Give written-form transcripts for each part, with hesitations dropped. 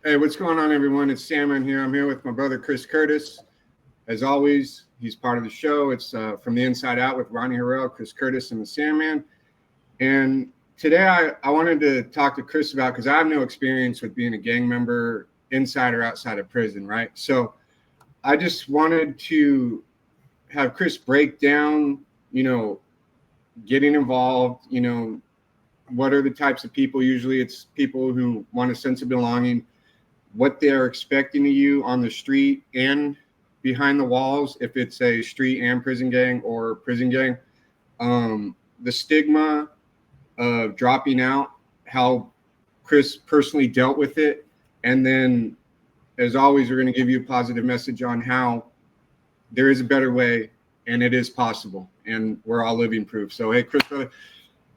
Hey, what's going on, everyone? It's Sandman here. I'm here with my brother, Chris Curtis. As always, he's part of the show. It's From the Inside Out with Ronnie Harrell, Chris Curtis, and the Sandman. And today I wanted to talk to Chris about, because I have no experience with being a gang member inside or outside of prison, right? So I just wanted to have Chris break down, getting involved, what are the types of people? Usually it's people who want a sense of belonging, what they're expecting of you on the street and behind the walls, if it's a street and prison gang or prison gang, the stigma of dropping out, how Chris personally dealt with it. And then, as always, we're going to give you a positive message on how there is a better way and it is possible. And we're all living proof. So, hey, Chris, brother,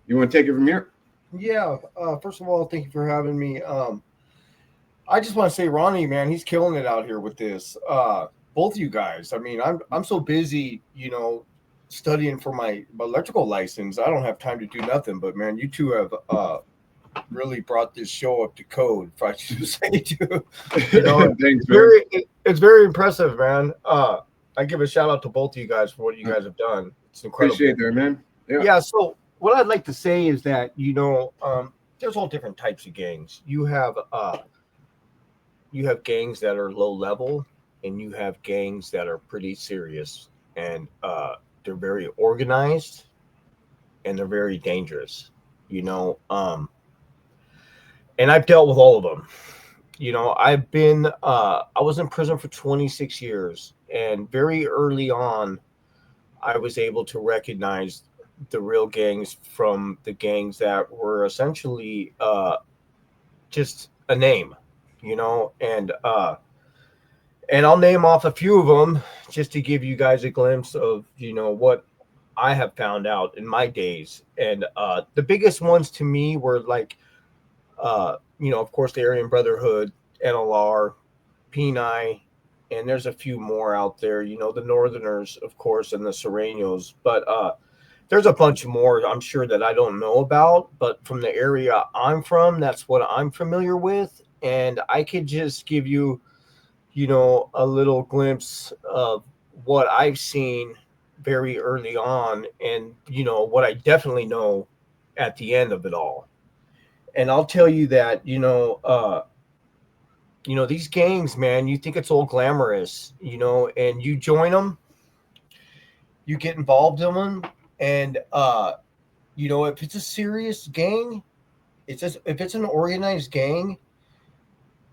you want to take it from here? Yeah. First of all, thank you for having me. I just want to say, Ronnie, man, he's killing it out here with this. Both of you guys. I mean, I'm so busy, studying for my electrical license. I don't have time to do nothing. But man, you two have really brought this show up to code, if I should say too. Thanks, it's very impressive, man. I give a shout out to both of you guys for what you guys have done. It's incredible. Appreciate that, man. Yeah. So what I'd like to say is that there's all different types of gangs. You have gangs that are low level, and you have gangs that are pretty serious, and they're very organized, and they're very dangerous. And I've dealt with all of them. I was in prison for 26 years, and very early on, I was able to recognize the real gangs from the gangs that were essentially just a name, and I'll name off a few of them just to give you guys a glimpse of, what I have found out in my days. And the biggest ones to me were like, of course, the Aryan Brotherhood, NLR, Peni, and there's a few more out there, the Northerners, of course, and the Serranos. But there's a bunch more, I'm sure, that I don't know about. But from the area I'm from, that's what I'm familiar with. And I could just give you, a little glimpse of what I've seen very early on, and, what I definitely know at the end of it all. And I'll tell you that, these gangs, man, you think it's all glamorous, and you join them, you get involved in them, and, if it's a serious gang, if it's an organized gang,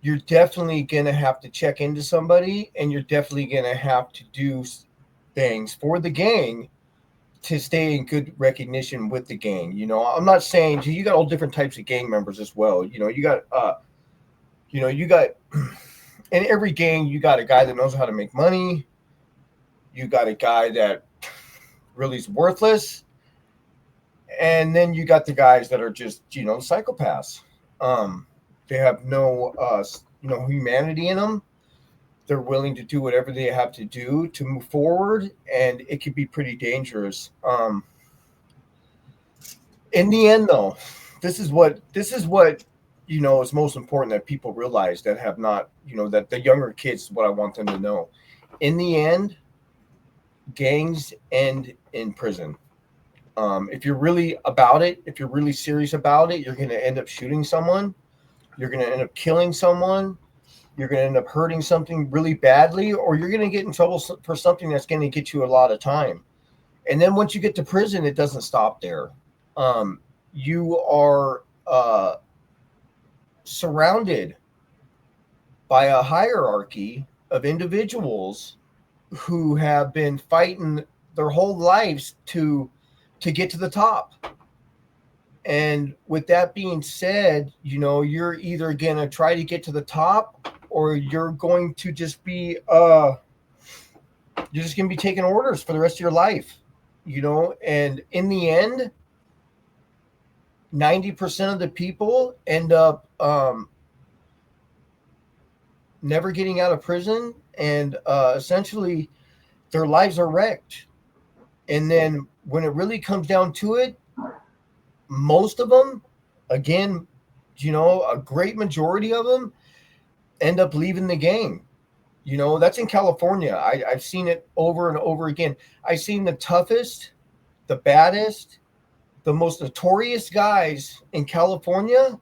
you're definitely going to have to check into somebody, and you're definitely going to have to do things for the gang to stay in good recognition with the gang. I'm not saying you got all different types of gang members as well. You got in every gang, you got a guy that knows how to make money. You got a guy that really is worthless. And then you got the guys that are just, psychopaths. They have no, humanity in them. They're willing to do whatever they have to do to move forward, and it can be pretty dangerous. In the end, though, this is what is most important that people realize that have not, that the younger kids, what I want them to know. In the end, gangs end in prison. If you're really about it, if you're really serious about it, you're going to end up shooting someone. You're going to end up killing someone. You're going to end up hurting something really badly, or you're going to get in trouble for something that's going to get you a lot of time. And then once you get to prison, it doesn't stop there. You are surrounded by a hierarchy of individuals who have been fighting their whole lives to get to the top. And with that being said, you're either going to try to get to the top, or you're going to just be you're just going to be taking orders for the rest of your life, and in the end, 90% of the people end up never getting out of prison, and essentially their lives are wrecked. And then when it really comes down to it, most of them, again, a great majority of them end up leaving the gang. That's in California. I've seen it over and over again. I've seen the toughest, the baddest, the most notorious guys in California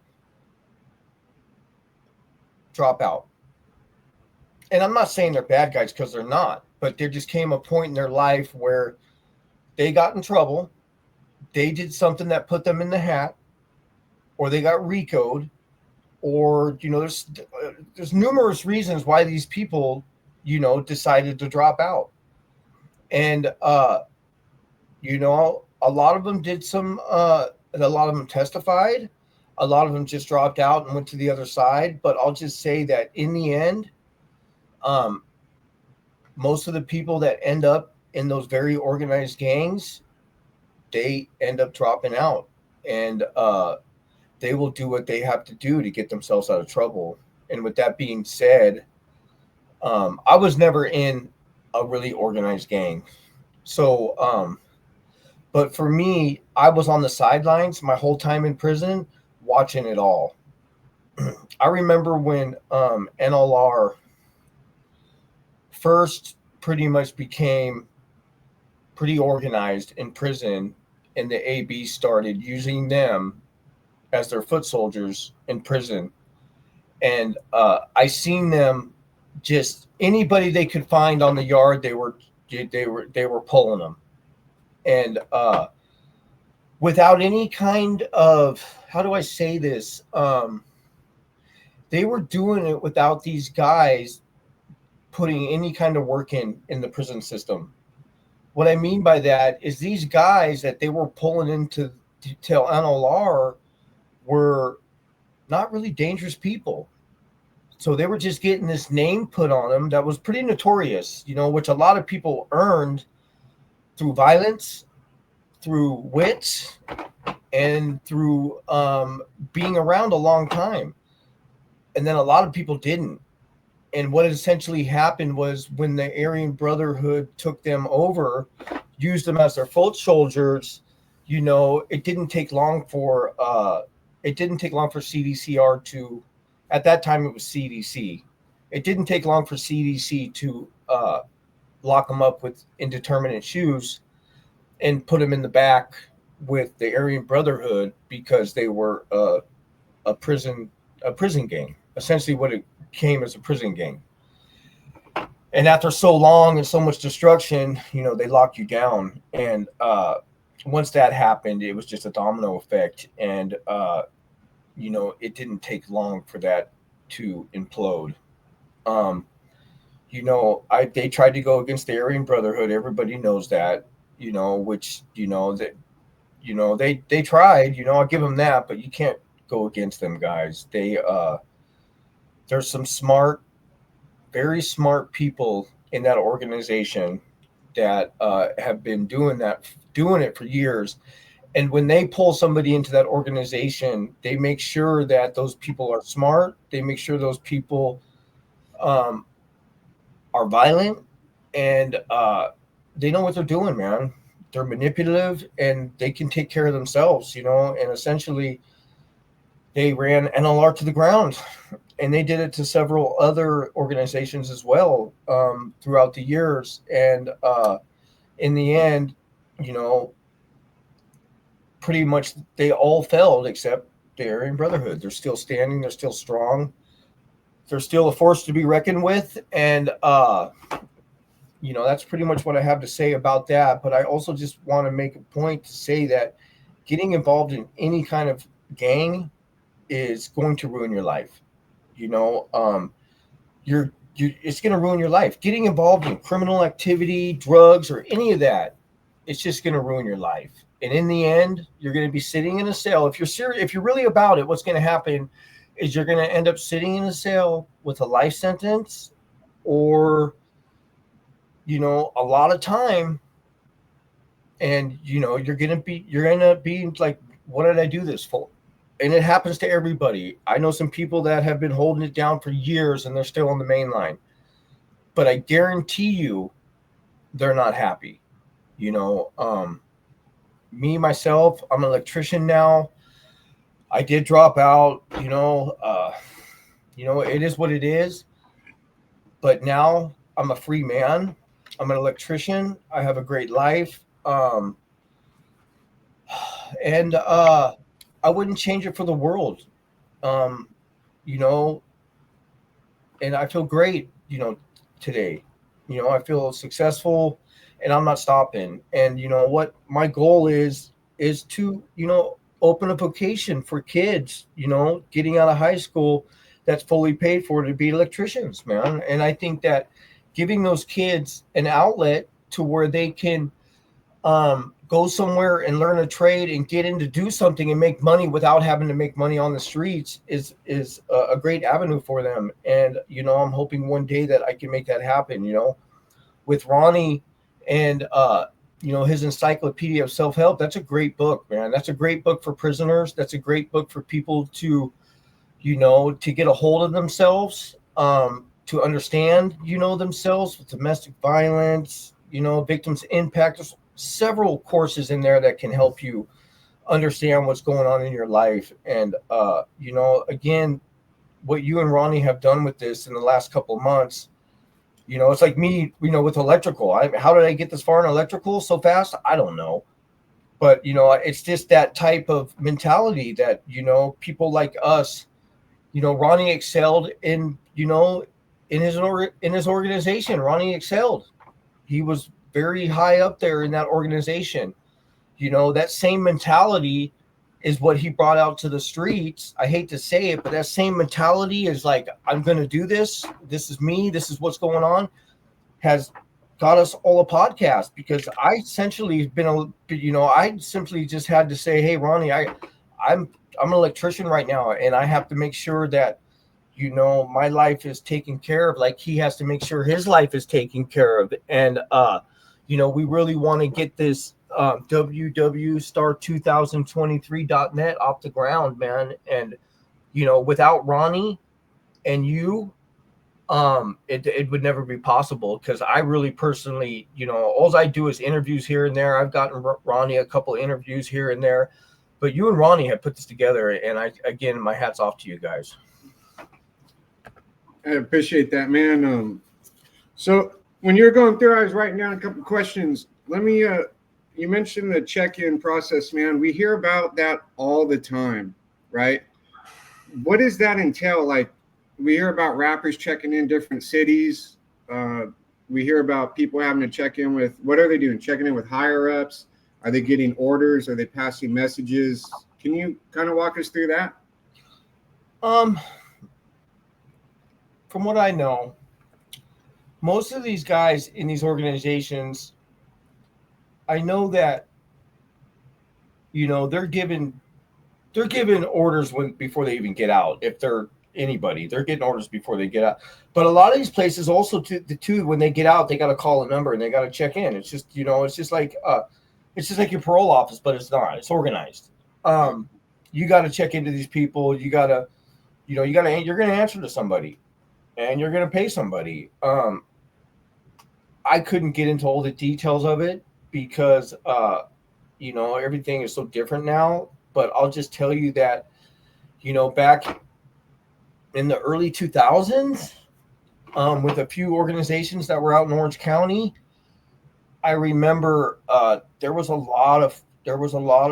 drop out. And I'm not saying they're bad guys, because they're not, but there just came a point in their life where they got in trouble. They did something that put them in the hat, or they got RICO'd, or there's numerous reasons why these people decided to drop out. And a lot of them did a lot of them testified, a lot of them just dropped out and went to the other side. But I'll just say that in the end, most of the people that end up in those very organized gangs, they end up dropping out, and they will do what they have to do to get themselves out of trouble. And with that being said, I was never in a really organized gang. So, but for me, I was on the sidelines my whole time in prison, watching it all. I remember when NLR first pretty much became pretty organized in prison, and the AB started using them as their foot soldiers in prison. And I seen them, just anybody they could find on the yard, they were pulling them. And without any kind of, how do I say this? They were doing it without these guys putting any kind of work in the prison system. What I mean by that is these guys that they were pulling into detail NLR were not really dangerous people. So they were just getting this name put on them that was pretty notorious, which a lot of people earned through violence, through wit, and through being around a long time. And then a lot of people didn't. And what essentially happened was, when the Aryan Brotherhood took them over, used them as their foot soldiers, it didn't take long for CDCR to, at that time it was CDC. It didn't take long for CDC to lock them up with indeterminate shoes and put them in the back with the Aryan Brotherhood, because they were a prison gang, essentially what it came as a prison gang. And after so long and so much destruction, they lock you down. And once that happened, it was just a domino effect. And it didn't take long for that to implode. They tried to go against the Aryan Brotherhood. Everybody knows that, which, they tried, I'll give them that, but you can't go against them guys. There's some very smart people in that organization that have been doing it for years. And when they pull somebody into that organization, they make sure that those people are smart. They make sure those people are violent, and they know what they're doing, man. They're manipulative, and they can take care of themselves, and essentially they ran NLR to the ground. And they did it to several other organizations as well throughout the years. And in the end, pretty much they all failed except the Aryan Brotherhood. They're still standing. They're still strong. They're still a force to be reckoned with. And, that's pretty much what I have to say about that. But I also just want to make a point to say that getting involved in any kind of gang is going to ruin your life. It's going to ruin your life. Getting involved in criminal activity, drugs, or any of that, it's just going to ruin your life. And in the end, you're going to be sitting in a cell. If you're serious, if you're really about it, what's going to happen is you're going to end up sitting in a cell with a life sentence, or, a lot of time. And, you're going to end up being like, what did I do this for? And it happens to everybody. I know some people that have been holding it down for years and they're still on the main line. But I guarantee you they're not happy. Me, myself, I'm an electrician now. I did drop out, It is what it is. But now I'm a free man. I'm an electrician. I have a great life. And I wouldn't change it for the world. Um, you know, and I feel great, today. I feel successful and I'm not stopping. And what my goal is to, open a vocation for kids, getting out of high school that's fully paid for to be electricians, man. And I think that giving those kids an outlet to where they can go somewhere and learn a trade and get in to do something and make money without having to make money on the streets is a great avenue for them. And I'm hoping one day that I can make that happen. With Ronnie and his Encyclopedia of Self-Help. That's a great book, man. That's a great book for prisoners. That's a great book for people to to get a hold of themselves, to understand themselves with domestic violence, victims impact. There's several courses in there that can help you understand what's going on in your life. And again, what you and Ronnie have done with this in the last couple of months, it's like me, with electrical. How did I get this far in electrical so fast? I don't know. But it's just that type of mentality that people like us, Ronnie excelled in in his organization. Ronnie excelled. He was very high up there in that organization. That same mentality is what he brought out to the streets. I hate to say it, but that same mentality is like, I'm going to do this. This is me. This is what's going on. Has got us all a podcast, because I essentially I simply just had to say, hey, Ronnie, I'm an electrician right now, and I have to make sure that my life is taken care of, like he has to make sure his life is taken care of. And we really want to get this www.star2023.net off the ground, man. And without Ronnie and you, it would never be possible, because I really personally, all I do is interviews here and there. I've gotten Ronnie a couple of interviews here and there, but you and Ronnie have put this together, and again, my hat's off to you guys. I appreciate that, man. So when you're going through, I was writing down a couple of questions. Let me, you mentioned the check-in process, man. We hear about that all the time, right? What does that entail? Like, we hear about rappers checking in different cities. We hear about people having to check in with, what are they doing? Checking in with higher ups? Are they getting orders? Are they passing messages? Can you kind of walk us through that? From what I know, most of these guys in these organizations, I know that, they're given orders before they even get out. If they're anybody, they're getting orders before they get out. But a lot of these places also, too, when they get out, they got to call a number and they got to check in. It's just, it's just like your parole office, but it's not. It's organized. You got to check into these people. You got to, you're going to answer to somebody, and you're going to pay somebody. I couldn't get into all the details of it because, everything is so different now. But I'll just tell you that, back in the early 2000s, with a few organizations that were out in Orange County, I remember there was a lot of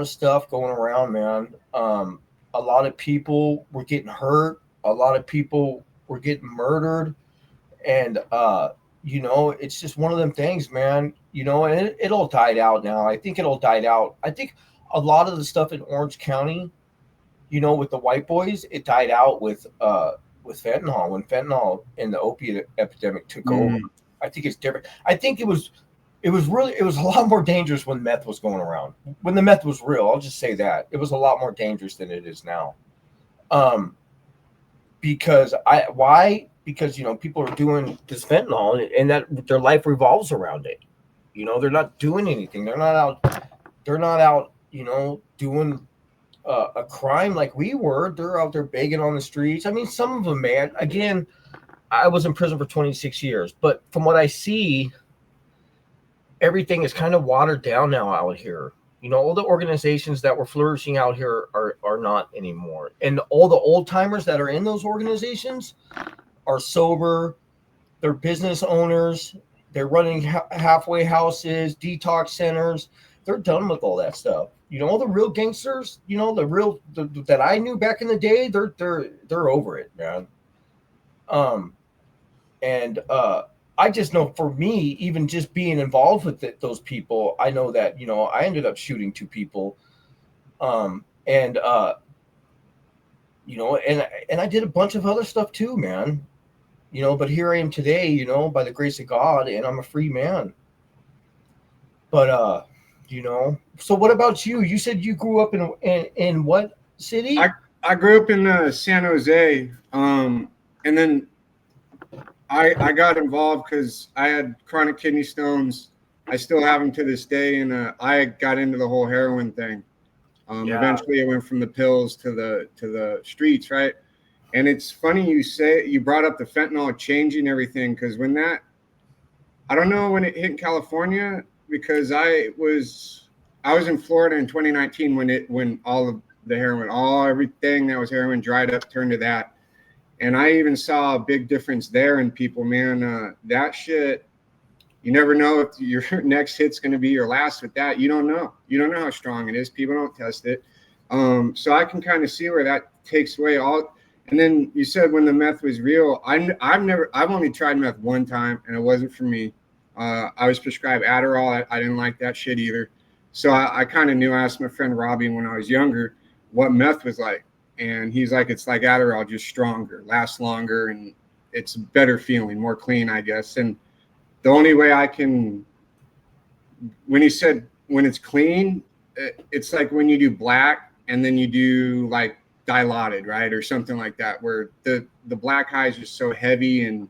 stuff going around, man. A lot of people were getting hurt. A lot of people were getting murdered. And, it's just one of them things, man, and it all died out now. I think it all died out. I think a lot of the stuff in Orange County, with the white boys, it died out with fentanyl. When fentanyl and the opiate epidemic took over, I think it's different. I think it was a lot more dangerous when meth was going around. When the meth was real, I'll just say that. It was a lot more dangerous than it is now. Because people are doing this fentanyl, and that their life revolves around it. They're not doing anything. They're not out, doing a crime like we were. They're out there begging on the streets. I mean, some of them, man. Again, I was in prison for 26 years, but from what I see, everything is kind of watered down now out here. All the organizations that were flourishing out here are are not anymore. And all the old timers that are in those organizations are sober. They're business owners. They're running halfway houses, detox centers. They're done with all that stuff. The real gangsters, that I knew back in the day, they're over it, man. And I just know, for me, even just being involved with those people, I know that, I ended up shooting 2 people. And I did a bunch of other stuff too, man. But here I am today, by the grace of God, and I'm a free man. But so what about you? You said you grew up in what city? I grew up in San Jose, and then I got involved because I had chronic kidney stones. I still have them to this day, and I got into the whole heroin thing. Eventually, I went from the pills to the streets, right? And it's funny you brought up the fentanyl changing everything, because I don't know when it hit in California, because I was in Florida in 2019 when all of the heroin, everything that was heroin dried up, turned to that. And I even saw a big difference there in people, man. That shit, you never know if your next hit's going to be your last with that. You don't know. You don't know how strong it is. People don't test it. So I can kind of see where that takes away all. And then you said when the meth was real, I've only tried meth one time, and it wasn't for me. I was prescribed Adderall. I didn't like that shit either. So I kind of knew. I asked my friend Robbie when I was younger what meth was like. And he's like, it's like Adderall, just stronger, lasts longer, and it's better feeling, more clean, I guess. And the only way when he said when it's clean, it's like when you do black and then you do like dilaudid, right? Or something like that, where the black high is just so heavy and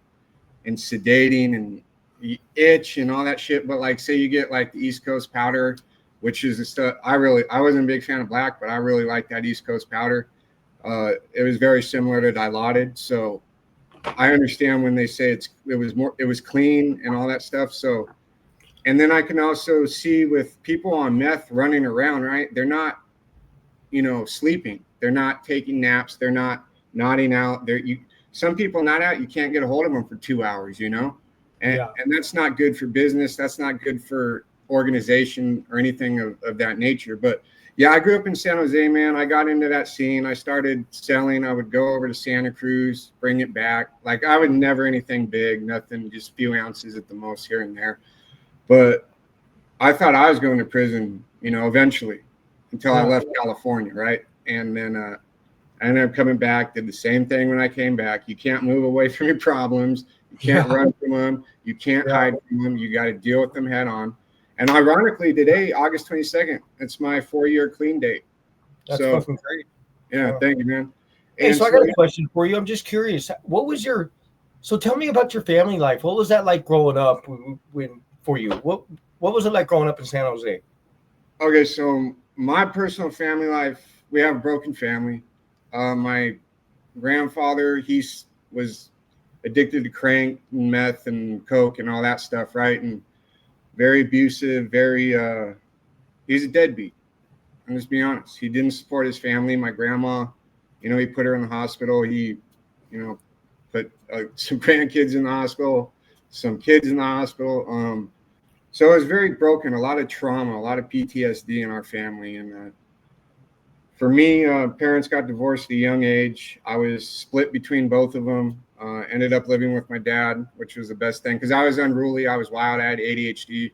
sedating and you itch and all that shit. But like, say you get like the East Coast powder, which is the stuff I wasn't a big fan of black, but I really like that East Coast powder. It was very similar to dilaudid. So I understand when they say it was clean and all that stuff. So, and then I can also see with people on meth running around, right? They're not, sleeping. They're not taking naps. They're not nodding out. Some people not out, you can't get a hold of them for 2 hours, and that's not good for business. That's not good for organization or anything of that nature. But yeah, I grew up in San Jose, man. I got into that scene. I started selling. I would go over to Santa Cruz, bring it back. Like, I would never anything big, nothing, just a few ounces at the most here and there. But I thought I was going to prison, eventually, until I left California, right? And then I ended up coming back, did the same thing when I came back. You can't move away from your problems. You can't run from them. You can't hide from them. You got to deal with them head on. And ironically, today, August 22nd, it's my 4-year clean date. That's fucking great. Yeah, thank you, man. Hey, so I got a question for you. I'm just curious. So tell me about your family life. What was that like growing up for you? What was it like growing up in San Jose? Okay, so my personal family life, we have a broken family. My grandfather, he was addicted to crank and meth and coke and all that stuff, right? And very abusive, he's a deadbeat. I'm just being honest. He didn't support his family. My grandma, he put her in the hospital. He, put some grandkids in the hospital, some kids in the hospital. So it was very broken, a lot of trauma, a lot of PTSD in our family. And for me, parents got divorced at a young age. I was split between both of them. Ended up living with my dad, which was the best thing, because I was unruly. I was wild. I had ADHD,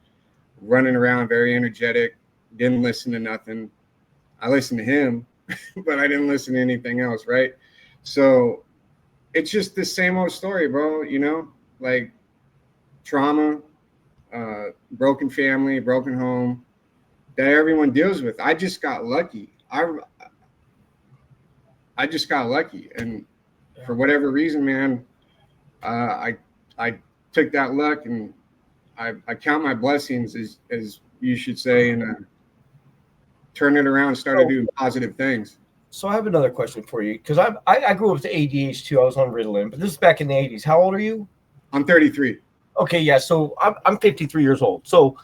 running around, very energetic, didn't listen to nothing. I listened to him, but I didn't listen to anything else, right? So it's just the same old story, bro, like trauma, broken family, broken home that everyone deals with. I just got lucky. I just got lucky. And for whatever reason, man, I took that luck, and I count my blessings, as you should say, and turn it around and started doing positive things. So I have another question for you, because I grew up with ADHD too. I was on Ritalin, but this is back in the 80s. How old are you? I'm 33. Okay, yeah. So I'm 53 years old. So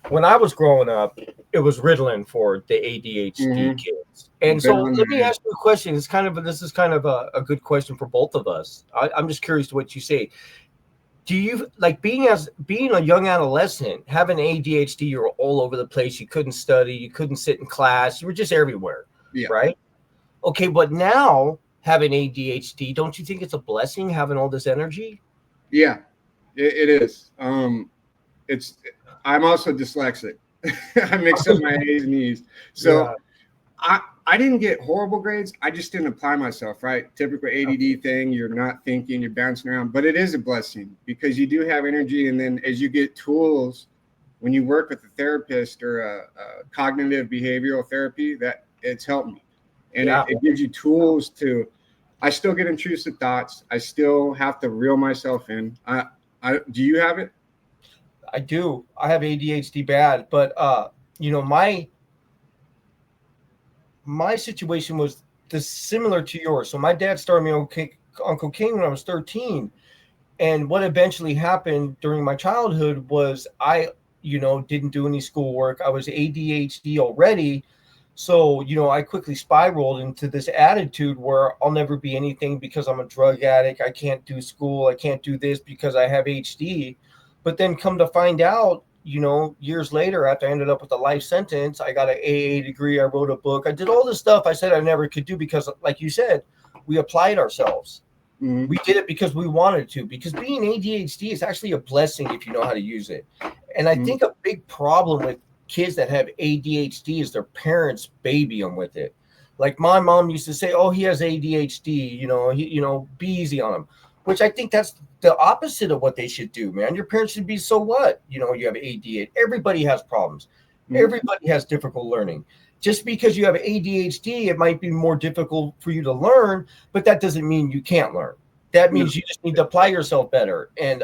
when I was growing up, it was Ritalin for the ADHD Mm-hmm. kids. And so Ritalin, let me yeah. ask you a question. This is kind of a good question for both of us. I'm just curious to what you say. Do you like being a young adolescent, having ADHD, you're all over the place, you couldn't study, you couldn't sit in class, you were just everywhere, Yeah. right? Okay, but now having ADHD, don't you think it's a blessing having all this energy? Yeah, it is. It's I'm also dyslexic. I mix up my A's and E's. Yeah. So I didn't get horrible grades. I just didn't apply myself, right? Typical ADD thing. You're not thinking, you're bouncing around. But it is a blessing because you do have energy. And then as you get tools, when you work with a therapist or a cognitive behavioral therapy, that it's helped me. And Yeah, it gives you tools to, I still get intrusive thoughts. I still have to reel myself in. Do you have it? I do. I have ADHD bad, but you know, my situation was similar to yours. So my dad started me on cocaine when I was 13. And what eventually happened during my childhood was didn't do any schoolwork. I was ADHD already. So, I quickly spiraled into this attitude where I'll never be anything because I'm a drug addict. I can't do school. I can't do this because I have HD. But then come to find out, years later, after I ended up with a life sentence, I got an AA degree. I wrote a book. I did all this stuff I said I never could do because, like you said, we applied ourselves. Mm-hmm. We did it because we wanted to, because being ADHD is actually a blessing if you know how to use it. And I think a big problem with kids that have ADHD is their parents baby them with it. Like my mom used to say, "Oh, he has ADHD, be easy on him," which I think that's the opposite of what they should do, man. Your parents should be, so what? You have ADHD. Everybody has problems. Mm-hmm. Everybody has difficult learning. Just because you have ADHD, it might be more difficult for you to learn, but that doesn't mean you can't learn. That means you just need to apply yourself better. And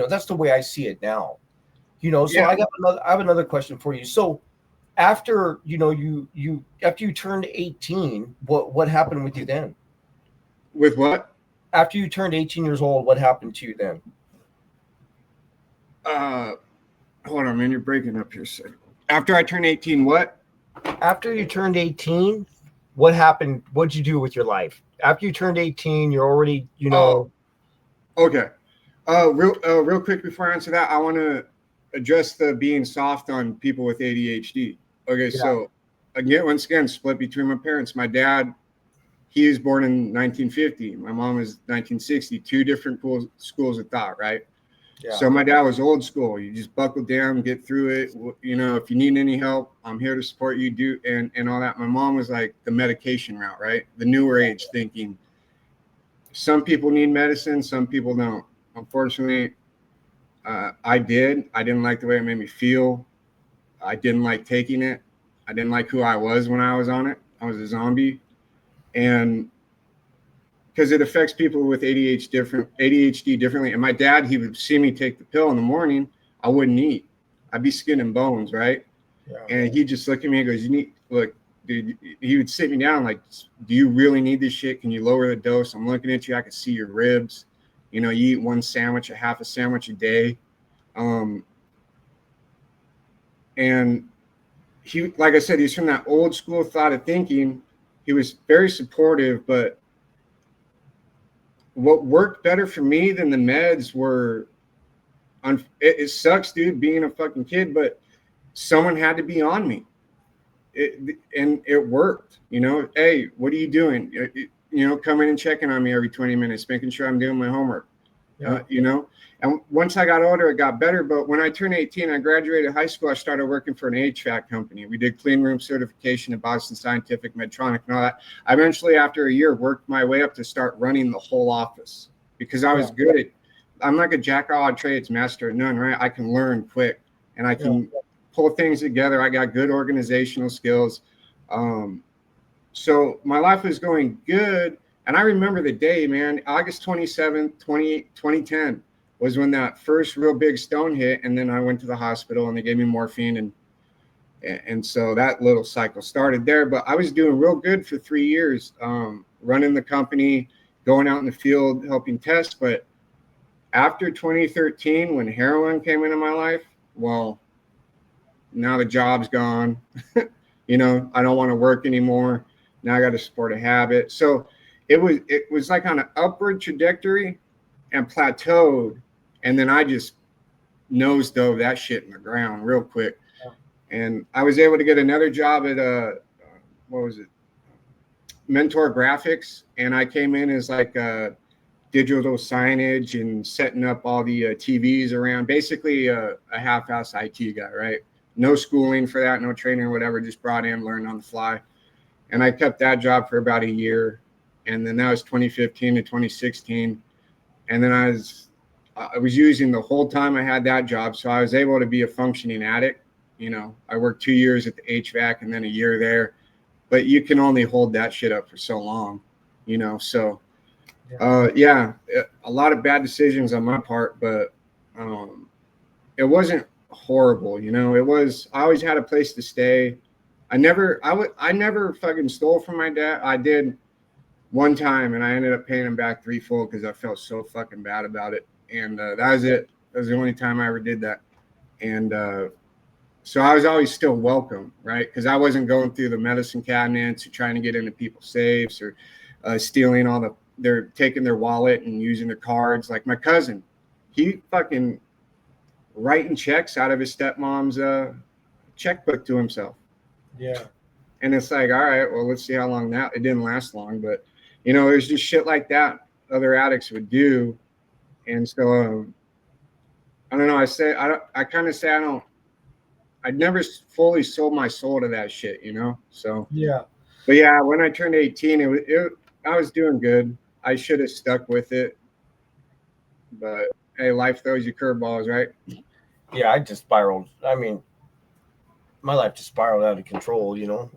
that's the way I see it now. So Yeah. I have another question for you. So after after you turned 18, what happened with you then? With what? After you turned 18 years old, what happened to you then? Uh, Hold on, man. You're breaking up here, sir. After I turned 18, what? After you turned 18, what happened? What'd you do with your life? After you turned 18, you're already, Oh, okay. Real quick before I answer that, I want to address the being soft on people with ADHD. Okay, yeah, so once again, split between my parents. My dad, he was born in 1950. My mom is 1960. Two different schools of thought, right? yeah, So my dad was old school. You just buckle down, get through it. If you need any help, I'm here to support you. Do and all that. My mom was like the medication route, right? The newer age thinking. Some people need medicine, some people don't. Unfortunately, I did. I didn't like the way it made me feel. I didn't like taking it. I didn't like who I was when I was on it. I was a zombie, and because it affects people with ADHD differently. And my dad, he would see me take the pill in the morning. I wouldn't eat. I'd be skin and bones, right? yeah. And he'd just look at me and goes, "You need look, dude." He would sit me down like, "Do you really need this shit? Can you lower the dose? I'm looking at you. I can see your ribs. You eat one sandwich, a half a sandwich a day." Um, and he, like I said, he's from that old school thought of thinking. He was very supportive, but what worked better for me than the meds were, it sucks, dude, being a fucking kid, but someone had to be on me. And it worked. Hey, what are you doing? Coming and checking on me every 20 minutes, making sure I'm doing my homework. Yeah. And once I got older, it got better. But when I turned 18, I graduated high school. I started working for an HVAC company. We did clean room certification at Boston Scientific, Medtronic, and all that. I eventually, after a year, worked my way up to start running the whole office because I was good at. I'm like a jack of all trades, master of none, right? I can learn quick, and I can pull things together. I got good organizational skills. So my life was going good. And I remember the day, man, August 27th, 2010 was when that first real big stone hit. And then I went to the hospital and they gave me morphine. And so that little cycle started there. But I was doing real good for 3 years, running the company, going out in the field, helping test. But after 2013, when heroin came into my life, well, now the job's gone. You know, I don't want to work anymore. Now I got to support a habit. So it was like on an upward trajectory and plateaued. And then I just nose dove that shit in the ground real quick. And I was able to get another job at what was it? Mentor Graphics. And I came in as like a digital signage and setting up all the TVs around, basically a half-ass IT guy, right? No schooling for that, no training or whatever, just brought in, learned on the fly. And I kept that job for about a year. And then that was 2015 to 2016. And then I was using the whole time I had that job. So I was able to be a functioning addict. You know, I worked 2 years at the HVAC and then a year there, but you can only hold that shit up for so long, you know? So yeah, a lot of bad decisions on my part, but it wasn't horrible, you know. I always had a place to stay. I never fucking stole from my dad. I did one time, and I ended up paying him back threefold because I felt so fucking bad about it. And that was it. That was the only time I ever did that. And so I was always still welcome, right? Because I wasn't going through the medicine cabinets or trying to get into people's safes or stealing they're taking their wallet and using their cards. Like my cousin, he fucking writing checks out of his stepmom's checkbook to himself. Yeah. And it's like, all right, well, let's see how long it didn't last long, but you know, there's just shit like that other addicts would do. And so I don't know. I kind of say I'd never fully sold my soul to that shit, you know? So yeah. But yeah, when I turned 18, I was doing good. I should have stuck with it, but hey, life throws you curveballs, right? Yeah, I just spiraled. I mean, my life just spiraled out of control, you know.